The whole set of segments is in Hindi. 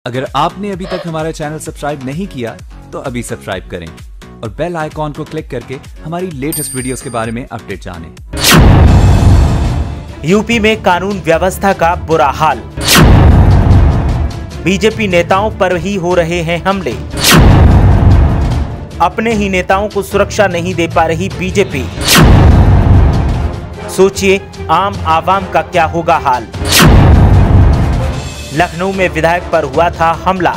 अगर आपने अभी तक हमारा चैनल सब्सक्राइब नहीं किया तो अभी सब्सक्राइब करें और बेल आइकॉन को क्लिक करके हमारी लेटेस्ट वीडियोस के बारे में अपडेट जानें। यूपी में कानून व्यवस्था का बुरा हाल, बीजेपी नेताओं पर ही हो रहे हैं हमले, अपने ही नेताओं को सुरक्षा नहीं दे पा रही बीजेपी, सोचिए आम आवाम का क्या होगा हाल। लखनऊ में विधायक पर हुआ था हमला,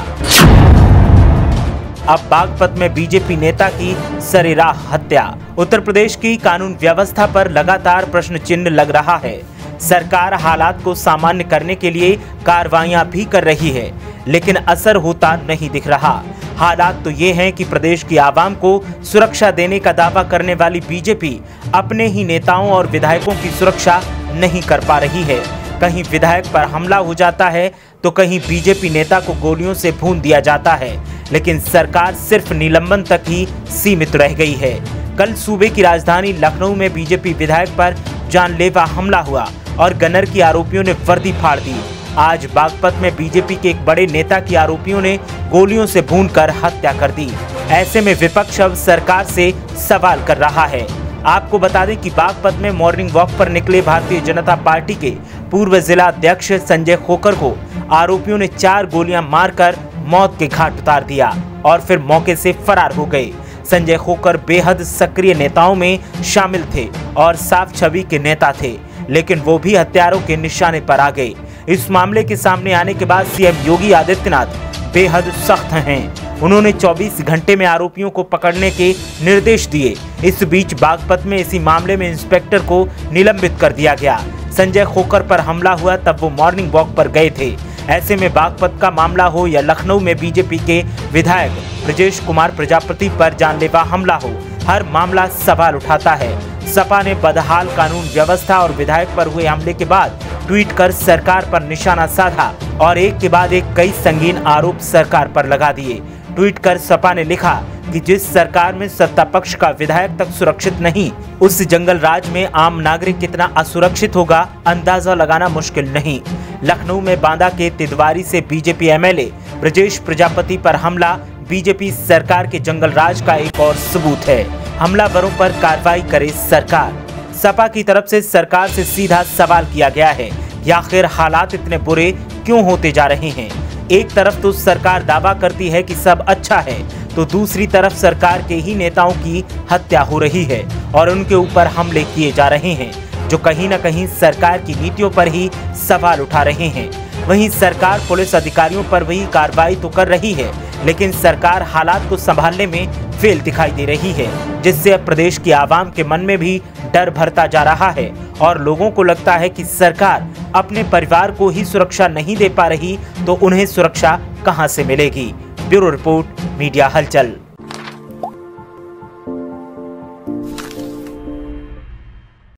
अब बागपत में बीजेपी नेता की सरेराह हत्या। उत्तर प्रदेश की कानून व्यवस्था पर लगातार प्रश्न चिन्ह लग रहा है। सरकार हालात को सामान्य करने के लिए कार्रवाइयां भी कर रही है, लेकिन असर होता नहीं दिख रहा। हालात तो ये हैं कि प्रदेश की आवाम को सुरक्षा देने का दावा करने वाली बीजेपी अपने ही नेताओं और विधायकों की सुरक्षा नहीं कर पा रही है। कहीं विधायक पर हमला हो जाता है तो कहीं बीजेपी नेता को गोलियों से भून दिया जाता है, लेकिन सरकार सिर्फ निलंबन तक ही सीमित रह गई है। कल सूबे की राजधानी लखनऊ में बीजेपी विधायक पर जानलेवा हमला हुआ और गनर की आरोपियों ने वर्दी फाड़ दी। आज बागपत में बीजेपी के एक बड़े नेता की आरोपियों ने गोलियों से भूनकर हत्या कर दी। ऐसे में विपक्ष अब सरकार से सवाल कर रहा है। आपको बता दें कि बागपत में मॉर्निंग वॉक पर निकले भारतीय जनता पार्टी के पूर्व जिला अध्यक्ष संजय खोकर को आरोपियों ने 4 गोलियां मारकर मौत के घाट उतार दिया और फिर मौके से फरार हो गए। संजय खोकर बेहद सक्रिय नेताओं में शामिल थे और साफ छवि के नेता थे, लेकिन वो भी हत्यारों के निशाने पर आ गए। इस मामले के सामने आने के बाद सीएम योगी आदित्यनाथ बेहद सख्त हैं। उन्होंने 24 घंटे में आरोपियों को पकड़ने के निर्देश दिए। इस बीच बागपत में इसी मामले में इंस्पेक्टर को निलंबित कर दिया गया। संजय खोकर पर हमला हुआ तब वो मॉर्निंग वॉक पर गए थे। ऐसे में बागपत का मामला हो या लखनऊ में बीजेपी के विधायक ब्रजेश कुमार प्रजापति पर जानलेवा हमला हो, हर मामला सवाल उठाता है। सपा ने बदहाल कानून व्यवस्था और विधायक पर हुए हमले के बाद ट्वीट कर सरकार पर निशाना साधा और एक के बाद एक कई संगीन आरोप सरकार पर लगा दिए। ट्वीट कर सपा ने लिखा कि जिस सरकार में सत्ता पक्ष का विधायक तक सुरक्षित नहीं, उस जंगल राज में आम नागरिक कितना असुरक्षित होगा अंदाजा लगाना मुश्किल नहीं। लखनऊ में बांदा के तिदवारी से बीजेपी एमएलए ब्रजेश प्रजापति पर हमला बीजेपी सरकार के जंगल राज का एक और सबूत है। हमलावरों पर कार्रवाई करे सरकार। सपा की तरफ से सरकार से सीधा सवाल किया गया है कि आखिर हालात इतने बुरे क्यों होते जा रहे हैं। एक तरफ तो सरकार दावा करती है कि सब अच्छा है, तो दूसरी तरफ सरकार के ही नेताओं की हत्या हो रही है और उनके ऊपर हमले किए जा रहे हैं, जो कहीं न कहीं सरकार की नीतियों पर ही सवाल उठा रहे हैं। वहीं सरकार पुलिस अधिकारियों पर वही कार्रवाई तो कर रही है, लेकिन सरकार हालात को संभालने में फेल दिखाई दे रही है, जिससे अब प्रदेश की आवाम के मन में भी डर भरता जा रहा है और लोगों को लगता है कि सरकार अपने परिवार को ही सुरक्षा नहीं दे पा रही तो उन्हें सुरक्षा कहां से मिलेगी। ब्यूरो रिपोर्ट, मीडिया हलचल।